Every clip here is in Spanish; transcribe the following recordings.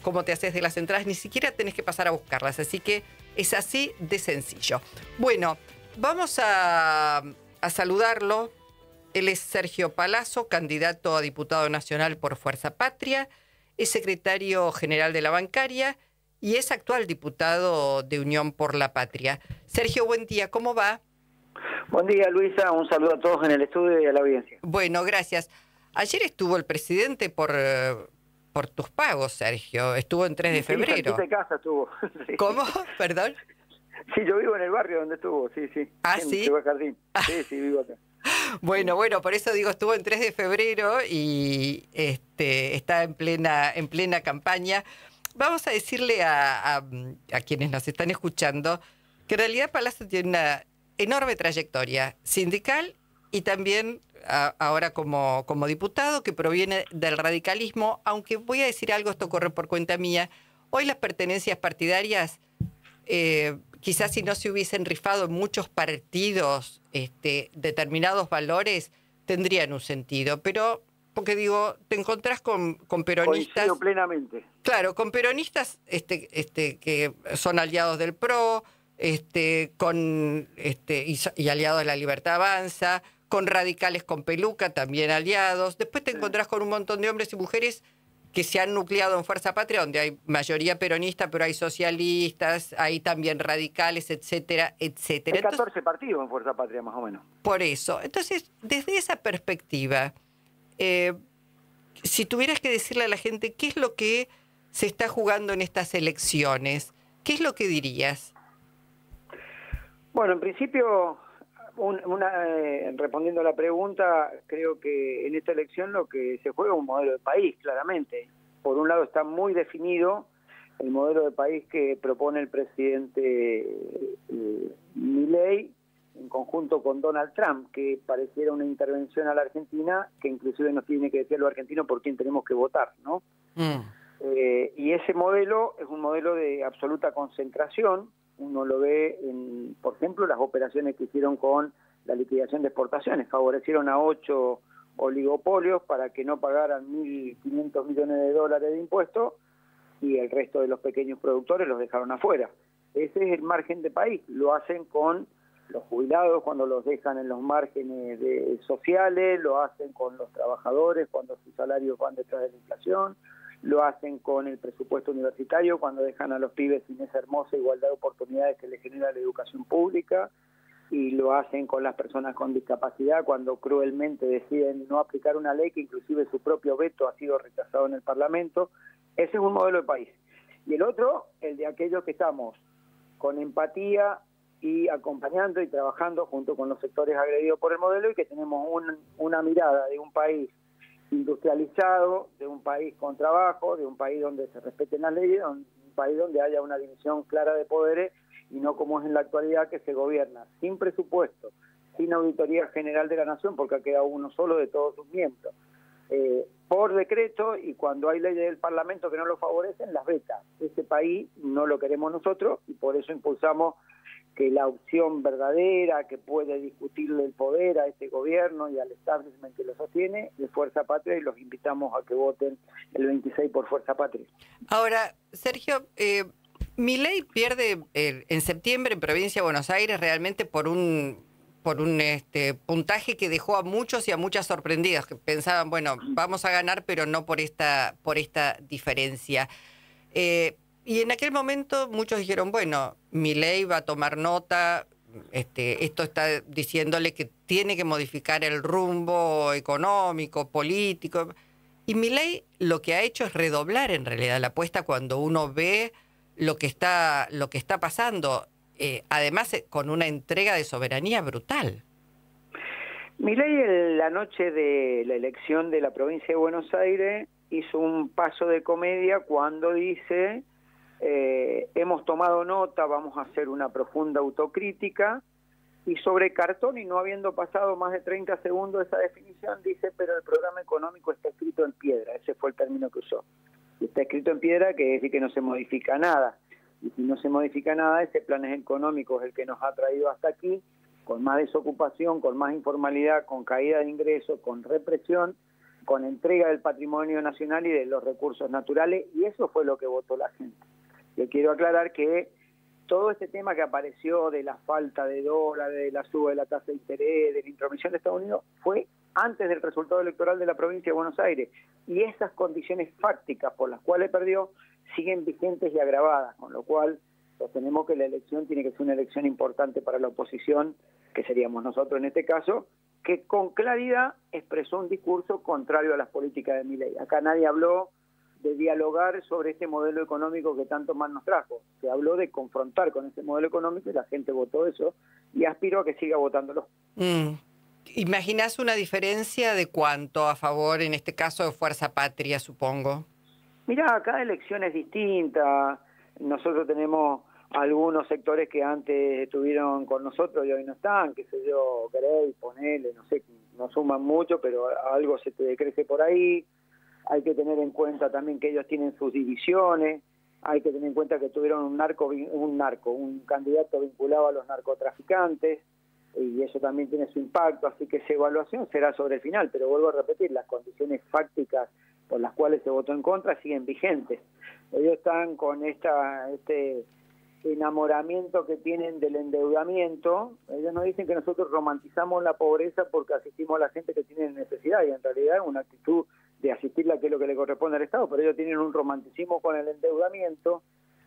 cómo te haces de las entradas, ni siquiera tenés que pasar a buscarlas, así que es así de sencillo. Bueno, vamos a saludarlo. Él es Sergio Palazzo, candidato a diputado nacional por Fuerza Patria, es secretario general de la bancaria y es actual diputado de Unión por la Patria. Sergio, buen día, ¿cómo va? Buen día, Luisa. Un saludo a todos en el estudio y a la audiencia. Bueno, gracias. Ayer estuvo el presidente por tus pagos, Sergio. Estuvo en 3 de Sí, febrero. cerquita de casa estuvo. Sí. ¿Cómo? ¿Perdón? Sí, yo vivo en el barrio donde estuvo, sí. ¿Ah, En sí? Ciudad Jardín. Sí, vivo acá. Bueno, por eso digo, estuvo en 3 de febrero y está en plena campaña. Vamos a decirle a quienes nos están escuchando que en realidad Palazzo tiene una enorme trayectoria sindical y también ahora como diputado que proviene del radicalismo, aunque voy a decir algo, esto corre por cuenta mía, hoy las pertenencias partidarias, quizás si no se hubiesen rifado en muchos partidos determinados valores, tendrían un sentido, pero porque digo, te encontrás con peronistas. Coincido plenamente. Claro, con peronistas que son aliados del PRO, y aliados de La Libertad Avanza, con radicales con peluca, también aliados. Después te encontrás con un montón de hombres y mujeres que se han nucleado en Fuerza Patria, donde hay mayoría peronista, pero hay socialistas, hay también radicales, etcétera, etcétera. Hay 14 partidos en Fuerza Patria, más o menos. Por eso. Entonces, desde esa perspectiva, si tuvieras que decirle a la gente qué es lo que se está jugando en estas elecciones, ¿qué es lo que dirías? Bueno, en principio, respondiendo a la pregunta, creo que en esta elección lo que se juega es un modelo de país, claramente. Por un lado está muy definido el modelo de país que propone el presidente Milei en conjunto con Donald Trump, que pareciera una intervención a la Argentina, que inclusive nos tiene que decir a los argentinos por quién tenemos que votar, ¿no? Y ese modelo es un modelo de absoluta concentración. Uno lo ve en, por ejemplo, las operaciones que hicieron con la liquidación de exportaciones. Favorecieron a 8 oligopolios para que no pagaran 1.500 millones de dólares de impuestos y el resto de los pequeños productores los dejaron afuera. Ese es el margen de país. Lo hacen con los jubilados cuando los dejan en los márgenes sociales, lo hacen con los trabajadores cuando sus salarios van detrás de la inflación, lo hacen con el presupuesto universitario cuando dejan a los pibes sin esa hermosa igualdad de oportunidades que les genera la educación pública, y lo hacen con las personas con discapacidad cuando cruelmente deciden no aplicar una ley que inclusive su propio veto ha sido rechazado en el Parlamento. Ese es un modelo de país. Y el otro, el de aquellos que estamos con empatía y acompañando y trabajando junto con los sectores agredidos por el modelo y que tenemos una mirada de un país industrializado, de un país con trabajo, de un país donde se respeten las leyes, de un país donde haya una división clara de poderes y no como es en la actualidad, que se gobierna sin presupuesto, sin auditoría general de la nación, porque ha quedado uno solo de todos sus miembros, por decreto, y cuando hay leyes del Parlamento que no lo favorecen, las veta. Ese país no lo queremos nosotros y por eso impulsamos que la opción verdadera que puede discutirle el poder a este gobierno y al establishment que lo sostiene es Fuerza Patria, y los invitamos a que voten el 26 por Fuerza Patria. Ahora, Sergio, Milei pierde en septiembre en Provincia de Buenos Aires realmente por un puntaje que dejó a muchos y a muchas sorprendidas, que pensaban, bueno, vamos a ganar, pero no por esta diferencia. Y en aquel momento muchos dijeron, bueno, Milei va a tomar nota, esto está diciéndole que tiene que modificar el rumbo económico, político. Y Milei lo que ha hecho es redoblar en realidad la apuesta cuando uno ve lo que está pasando, además con una entrega de soberanía brutal. Milei, la noche de la elección de la provincia de Buenos Aires, hizo un paso de comedia cuando dice: hemos tomado nota, vamos a hacer una profunda autocrítica, y sobre cartón, y no habiendo pasado más de 30 segundos de esa definición, dice: pero el programa económico está escrito en piedra. Ese fue el término que usó. Está escrito en piedra, que es decir que no se modifica nada. Y si no se modifica nada, ese plan económico es el que nos ha traído hasta aquí, con más desocupación, con más informalidad, con caída de ingresos, con represión, con entrega del patrimonio nacional y de los recursos naturales, y eso fue lo que votó la gente. Yo quiero aclarar que todo este tema que apareció de la falta de dólares, de la suba de la tasa de interés, de la intromisión de Estados Unidos, fue antes del resultado electoral de la provincia de Buenos Aires, y esas condiciones fácticas por las cuales perdió siguen vigentes y agravadas, con lo cual sostenemos que la elección tiene que ser una elección importante para la oposición, que seríamos nosotros en este caso, que con claridad expresó un discurso contrario a las políticas de Milei. Acá nadie habló de dialogar sobre este modelo económico que tanto mal nos trajo. Se habló de confrontar con ese modelo económico y la gente votó eso y aspiro a que siga votándolo. ¿Imaginás una diferencia de cuánto a favor, en este caso, de Fuerza Patria, supongo? Mirá, cada elección es distinta. Nosotros tenemos algunos sectores que antes estuvieron con nosotros y hoy no están, qué sé yo, Grey, ponele, no sé, no suman mucho, pero algo se te decrece por ahí. Hay que tener en cuenta también que ellos tienen sus divisiones, hay que tener en cuenta que tuvieron un candidato vinculado a los narcotraficantes, y eso también tiene su impacto, así que esa evaluación será sobre el final, pero vuelvo a repetir, las condiciones fácticas por las cuales se votó en contra siguen vigentes. Ellos están con este enamoramiento que tienen del endeudamiento. Ellos nos dicen que nosotros romantizamos la pobreza porque asistimos a la gente que tiene necesidad, y en realidad es una actitud de asistirla, que es lo que le corresponde al Estado, pero ellos tienen un romanticismo con el endeudamiento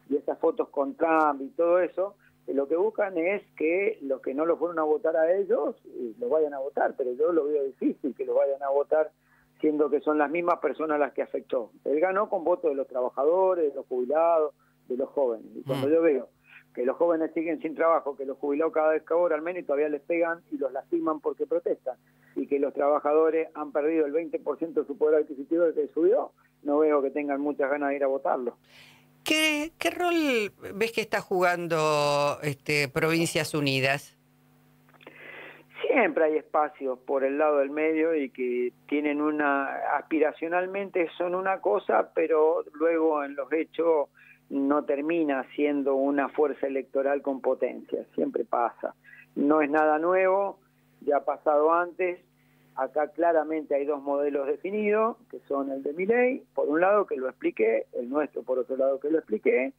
y esas fotos con Trump y todo eso, que lo que buscan es que los que no lo fueron a votar a ellos los vayan a votar, pero yo lo veo difícil que los vayan a votar siendo que son las mismas personas las que afectó. Él ganó con votos de los trabajadores, de los jubilados, de los jóvenes. Y cuando yo veo que los jóvenes siguen sin trabajo, que los jubilados cada vez cobran menos y todavía les pegan y los lastiman porque protestan, y que los trabajadores han perdido el 20% de su poder adquisitivo desde que subió, no veo que tengan muchas ganas de ir a votarlo. ¿Qué rol ves que está jugando Provincias Unidas? Siempre hay espacios por el lado del medio y que tienen aspiracionalmente son una cosa, pero luego en los hechos no termina siendo una fuerza electoral con potencia, siempre pasa. No es nada nuevo, ya ha pasado antes. Acá claramente hay dos modelos definidos, que son el de Milei, por un lado que lo expliqué, el nuestro por otro lado que lo expliqué,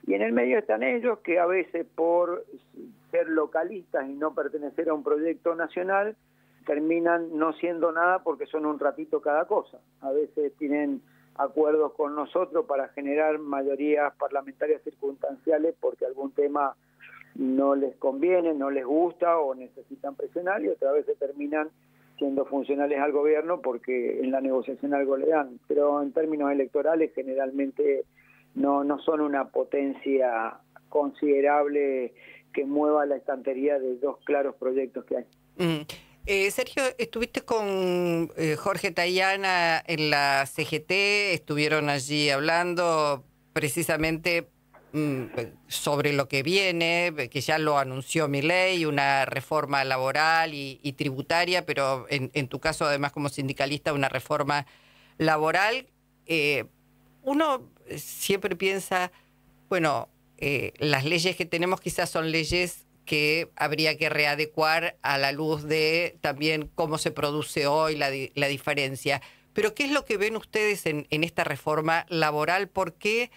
y en el medio están ellos que a veces por ser localistas y no pertenecer a un proyecto nacional terminan no siendo nada porque son un ratito cada cosa. A veces tienen acuerdos con nosotros para generar mayorías parlamentarias circunstanciales porque algún tema no les conviene, no les gusta o necesitan presionar, y otras veces terminan siendo funcionales al gobierno porque en la negociación algo le dan. Pero en términos electorales generalmente no son una potencia considerable que mueva la estantería de dos claros proyectos que hay. Sergio, estuviste con Jorge Tayana en la CGT, estuvieron allí hablando precisamente sobre lo que viene, que ya lo anunció Milei, una reforma laboral y tributaria, pero en tu caso además como sindicalista una reforma laboral. Uno siempre piensa, bueno, las leyes que tenemos quizás son leyes que habría que readecuar a la luz de también cómo se produce hoy la diferencia. Pero ¿qué es lo que ven ustedes en esta reforma laboral? ¿Por qué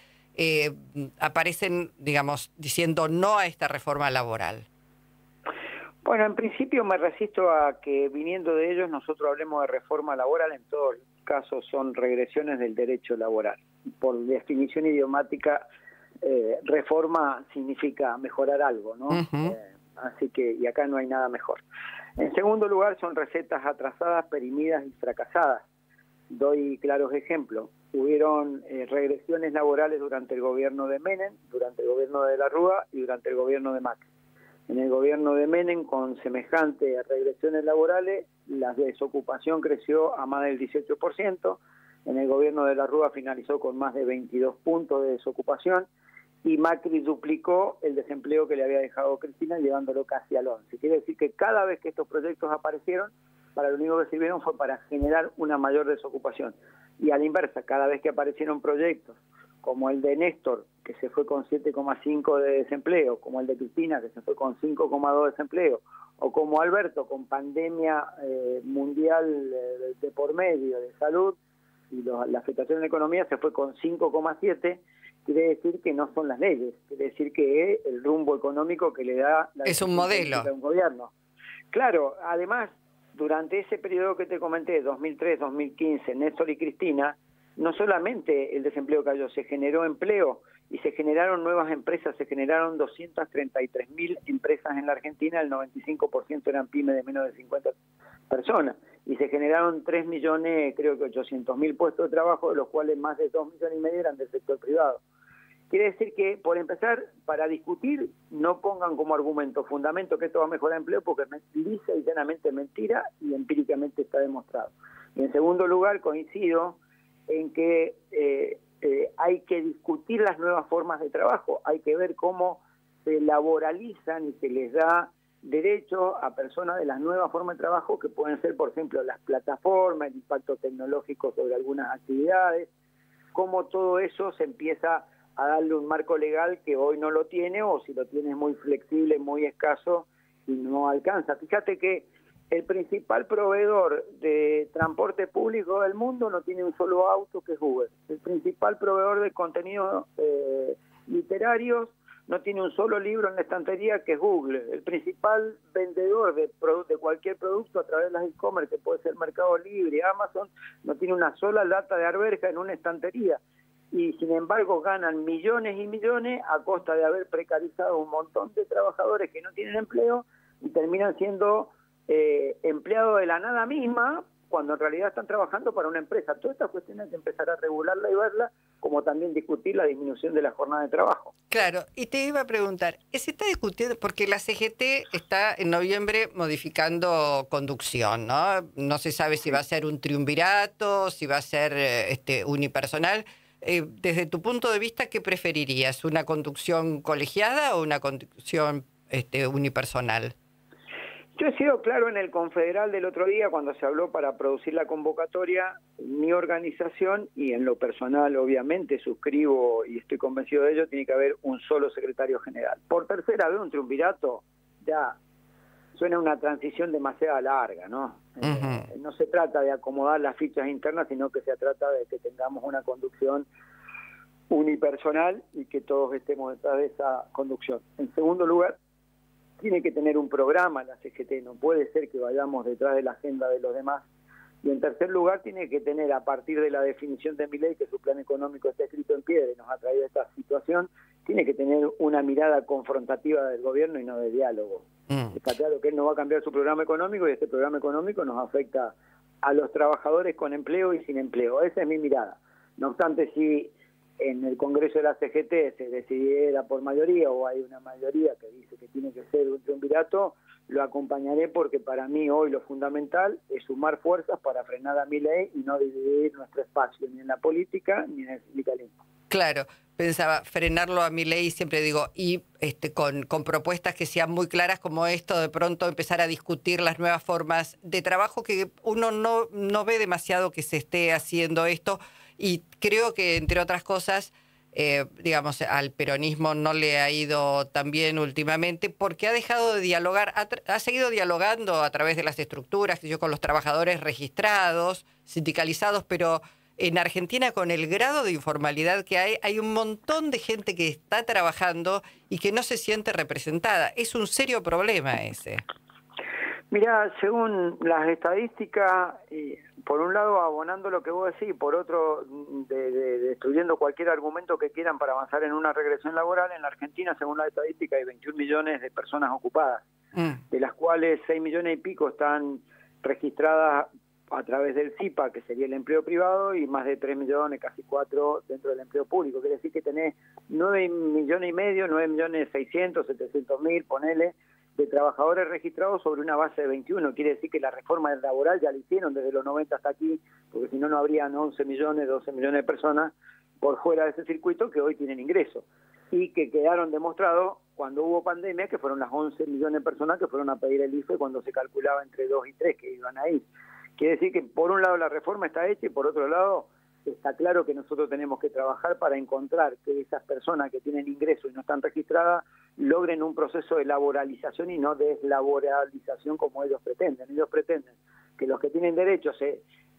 aparecen, digamos, diciendo no a esta reforma laboral? Bueno, en principio me resisto a que viniendo de ellos nosotros hablemos de reforma laboral. En todos los casos son regresiones del derecho laboral. Por definición idiomática, reforma significa mejorar algo, ¿no? Así que, y acá no hay nada mejor. En segundo lugar, son recetas atrasadas, perimidas y fracasadas. Doy claros ejemplos. Hubieron regresiones laborales durante el gobierno de Menem, durante el gobierno de la Rúa y durante el gobierno de Macri. En el gobierno de Menem, con semejantes regresiones laborales, la desocupación creció a más del 18%. En el gobierno de la Rúa finalizó con más de 22 puntos de desocupación, y Macri duplicó el desempleo que le había dejado Cristina, llevándolo casi al 11. Quiere decir que cada vez que estos proyectos aparecieron, para lo único que sirvieron fue para generar una mayor desocupación. Y a la inversa, cada vez que aparecieron proyectos como el de Néstor, que se fue con 7,5 de desempleo, como el de Cristina, que se fue con 5,2 de desempleo, o como Alberto, con pandemia mundial de por medio de salud, y la afectación en la economía se fue con 5,7, quiere decir que no son las leyes, quiere decir que es el rumbo económico que le da la es un modelo de un gobierno. Claro, además, durante ese periodo que te comenté, 2003-2015, Néstor y Cristina, no solamente el desempleo cayó, se generó empleo y se generaron nuevas empresas, se generaron 233.000 empresas en la Argentina, el 95% eran pymes de menos de 50 personas, y se generaron 3 millones, creo que 800.000 puestos de trabajo, de los cuales más de 2,5 millones eran del sector privado. Quiere decir que, por empezar, para discutir, no pongan como argumento, fundamento que esto va a mejorar el empleo, porque es lisa y llanamente mentira y empíricamente está demostrado. Y en segundo lugar, coincido en que hay que discutir las nuevas formas de trabajo, hay que ver cómo se laboralizan y se les da derecho a personas de las nuevas formas de trabajo, que pueden ser, por ejemplo, las plataformas, el impacto tecnológico sobre algunas actividades, cómo todo eso se empieza a darle un marco legal que hoy no lo tiene, o si lo tiene es muy flexible, muy escaso y no alcanza. Fíjate que el principal proveedor de transporte público del mundo no tiene un solo auto, que es Uber. El principal proveedor de contenidos literarios no tiene un solo libro en la estantería, que es Google. El principal vendedor de cualquier producto a través de las e-commerce, que puede ser Mercado Libre, Amazon, no tiene una sola lata de arveja en una estantería. Y sin embargo ganan millones y millones a costa de haber precarizado un montón de trabajadores que no tienen empleo y terminan siendo empleados de la nada misma, cuando en realidad están trabajando para una empresa. Todas estas cuestiones hay que empezar a regularla y verla, como también discutir la disminución de la jornada de trabajo. Claro, y te iba a preguntar, se está discutiendo, porque la CGT está en noviembre modificando conducción, ¿no? No se sabe si va a ser un triunvirato, si va a ser unipersonal. Desde tu punto de vista, ¿qué preferirías? ¿Una conducción colegiada o una conducción unipersonal? Yo he sido claro en el Confederal del otro día, cuando se habló para producir la convocatoria, mi organización, y en lo personal obviamente suscribo y estoy convencido de ello, tiene que haber un solo secretario general. Por tercera vez un triunvirato ya suena una transición demasiado larga, ¿no? No se trata de acomodar las fichas internas, sino que se trata de que tengamos una conducción unipersonal y que todos estemos detrás de esa conducción. En segundo lugar, tiene que tener un programa la CGT, no puede ser que vayamos detrás de la agenda de los demás. Y en tercer lugar, tiene que tener, a partir de la definición de Milei, que su plan económico está escrito en piedra y nos ha traído esta situación, tiene que tener una mirada confrontativa del gobierno y no de diálogo. Está claro que él no va a cambiar su programa económico, y este programa económico nos afecta a los trabajadores con empleo y sin empleo. Esa es mi mirada. No obstante, si en el Congreso de la CGT se decidiera por mayoría, o hay una mayoría que dice que tiene que ser un triunvirato, lo acompañaré, porque para mí hoy lo fundamental es sumar fuerzas para frenar a Milei y no dividir nuestro espacio ni en la política ni en el sindicalismo. Claro, pensaba frenarlo a Milei, siempre digo, y con propuestas que sean muy claras, como esto, de pronto empezar a discutir las nuevas formas de trabajo, que uno no ve demasiado que se esté haciendo esto. Y creo que, entre otras cosas, digamos, al peronismo no le ha ido tan bien últimamente, porque ha dejado de dialogar, ha seguido dialogando a través de las estructuras, con los trabajadores registrados, sindicalizados, pero en Argentina, con el grado de informalidad que hay un montón de gente que está trabajando y que no se siente representada. Es un serio problema ese. Mirá, según las estadísticas, por un lado abonando lo que vos decís, por otro destruyendo cualquier argumento que quieran para avanzar en una regresión laboral, en la Argentina, según la estadística, hay 21 millones de personas ocupadas, de las cuales 6 millones y pico están registradas a través del CIPA, que sería el empleo privado, y más de 3 millones, casi 4, dentro del empleo público. Quiere decir que tenés 9 millones y medio, 9 millones 600, 700 mil, ponele, de trabajadores registrados sobre una base de 21. Quiere decir que la reforma laboral ya la hicieron desde los 90 hasta aquí, porque si no, no habrían 11 millones, 12 millones de personas por fuera de ese circuito que hoy tienen ingresos, y que quedaron demostrados cuando hubo pandemia, que fueron las 11 millones de personas que fueron a pedir el IFE cuando se calculaba entre 2 y 3 que iban a ir. Quiere decir que por un lado la reforma está hecha y por otro lado está claro que nosotros tenemos que trabajar para encontrar que esas personas que tienen ingresos y no están registradas logren un proceso de laboralización y no deslaboralización como ellos pretenden. Ellos pretenden que los que tienen derechos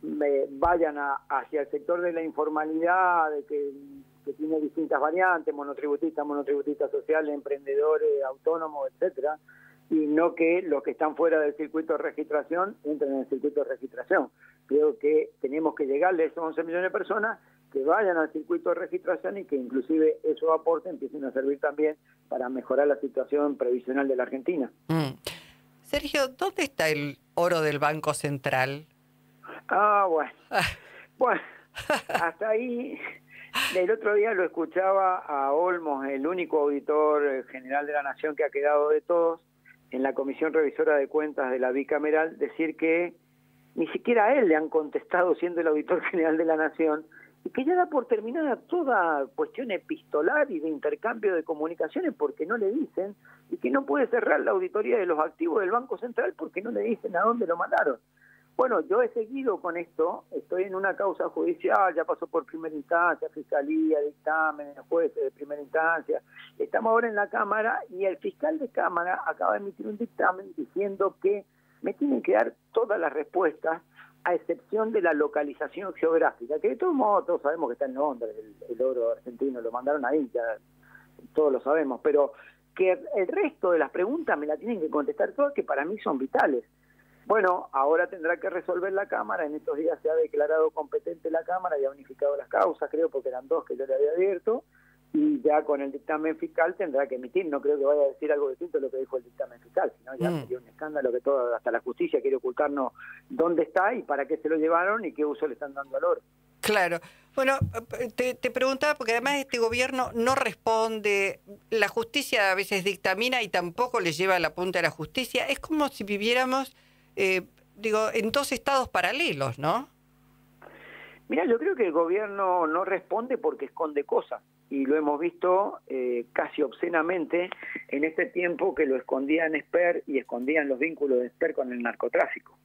vayan hacia el sector de la informalidad, que tiene distintas variantes, monotributistas sociales, emprendedores, autónomos, etcétera, y no que los que están fuera del circuito de registración entren en el circuito de registración. Creo que tenemos que llegarle a esos 11 millones de personas que vayan al circuito de registración y que inclusive esos aportes empiecen a servir también para mejorar la situación previsional de la Argentina. Sergio, ¿dónde está el oro del Banco Central? Bueno, hasta ahí. El otro día lo escuchaba a Olmos, el único auditor general de la Nación que ha quedado de todos, en la Comisión Revisora de Cuentas de la Bicameral, decir que ni siquiera a él le han contestado siendo el auditor general de la Nación, y que ya da por terminada toda cuestión epistolar y de intercambio de comunicaciones porque no le dicen, y que no puede cerrar la auditoría de los activos del Banco Central porque no le dicen a dónde lo mandaron. Bueno, yo he seguido con esto, estoy en una causa judicial, ya pasó por primera instancia, fiscalía, dictámenes, jueces de primera instancia, estamos ahora en la Cámara y el fiscal de Cámara acaba de emitir un dictamen diciendo que me tienen que dar todas las respuestas a excepción de la localización geográfica, que de todos modos todos sabemos que está en Londres, el oro argentino, lo mandaron ahí, ya todos lo sabemos, pero que el resto de las preguntas me la tienen que contestar todas, que para mí son vitales. Bueno, ahora tendrá que resolver la Cámara, en estos días se ha declarado competente la Cámara y ha unificado las causas, creo, porque eran 2 que yo le había abierto, y ya con el dictamen fiscal tendrá que emitir, no creo que vaya a decir algo distinto de lo que dijo el dictamen fiscal, sino ya sería un escándalo que hasta la justicia quiere ocultarnos dónde está y para qué se lo llevaron y qué uso le están dando al oro. Claro. Bueno, te preguntaba, porque además este gobierno no responde, la justicia a veces dictamina y tampoco le lleva la punta de la justicia, es como si viviéramos... en 2 estados paralelos, ¿no? Mira, yo creo que el gobierno no responde porque esconde cosas, y lo hemos visto casi obscenamente en este tiempo que lo escondían Esper y escondían los vínculos de Esper con el narcotráfico,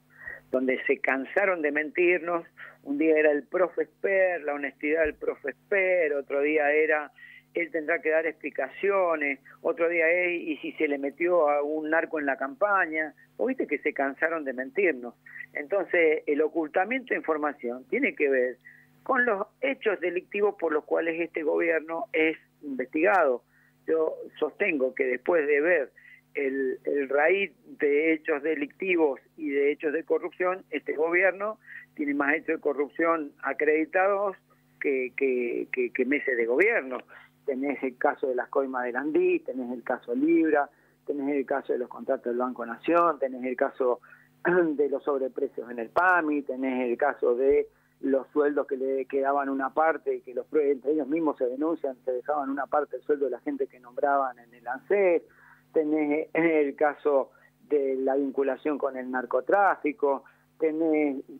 donde se cansaron de mentirnos. Un día era el profe Esper, la honestidad del profe Esper, otro día era... él tendrá que dar explicaciones, otro día es, y si se le metió a un narco en la campaña, o viste que se cansaron de mentirnos. Entonces, el ocultamiento de información tiene que ver con los hechos delictivos por los cuales este gobierno es investigado. Yo sostengo que después de ver el raíz de hechos delictivos y de hechos de corrupción, este gobierno tiene más hechos de corrupción acreditados que meses de gobierno. Tenés el caso de las coimas de Landí, tenés el caso Libra, tenés el caso de los contratos del Banco Nación, tenés el caso de los sobreprecios en el PAMI, tenés el caso de los sueldos que le quedaban una parte, que entre ellos mismos se denuncian, se dejaban una parte del sueldo de la gente que nombraban en el ANSES, tenés el caso de la vinculación con el narcotráfico,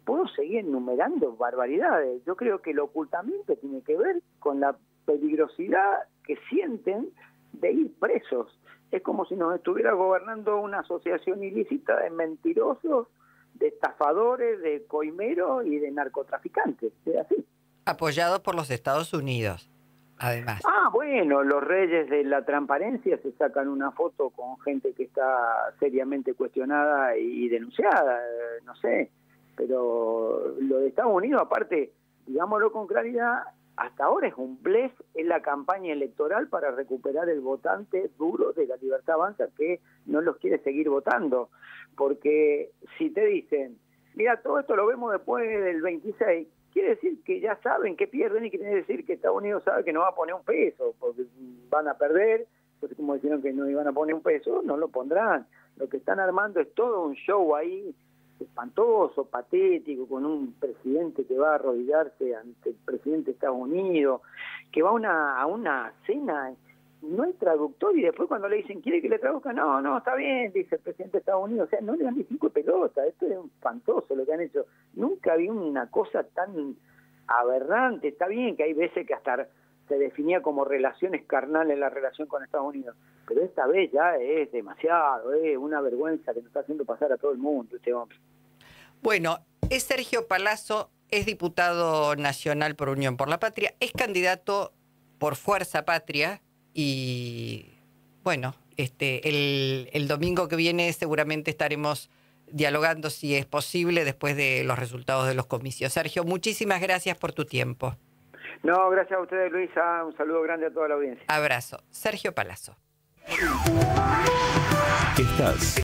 puedo seguir enumerando barbaridades. Yo creo que el ocultamiento tiene que ver con la peligrosidad que sienten de ir presos. Es como si nos estuviera gobernando una asociación ilícita de mentirosos, de estafadores, de coimeros y de narcotraficantes. ¿Es así? Apoyado por los Estados Unidos, además. Bueno, los reyes de la transparencia se sacan una foto con gente que está seriamente cuestionada y denunciada, no sé. Pero lo de Estados Unidos, aparte, digámoslo con claridad, hasta ahora es un blef en la campaña electoral para recuperar el votante duro de la Libertad Avanza que no los quiere seguir votando. Porque si te dicen, mira, todo esto lo vemos después del 26, quiere decir que ya saben que pierden y quiere decir que Estados Unidos sabe que no va a poner un peso, porque van a perder, porque como dijeron que no iban a poner un peso, no lo pondrán. Lo que están armando es todo un show ahí espantoso, patético, con un presidente que va a arrodillarse ante el presidente de Estados Unidos, que va a una cena, no hay traductor, y después cuando le dicen, ¿quiere que le traduzca? No, está bien, dice el presidente de Estados Unidos. O sea, no le dan ni 5 pelotas, esto es espantoso lo que han hecho. Nunca vi una cosa tan aberrante. Está bien que hay veces que hasta se definía como relaciones carnales la relación con Estados Unidos, pero esta vez ya es demasiado, es una vergüenza que nos está haciendo pasar a todo el mundo este hombre. Bueno, es Sergio Palazzo, es diputado nacional por Unión por la Patria, es candidato por Fuerza Patria y bueno, el domingo que viene seguramente estaremos dialogando si es posible después de los resultados de los comicios. Sergio, muchísimas gracias por tu tiempo. No, gracias a ustedes, Luisa. Un saludo grande a toda la audiencia. Abrazo. Sergio Palazzo. Estás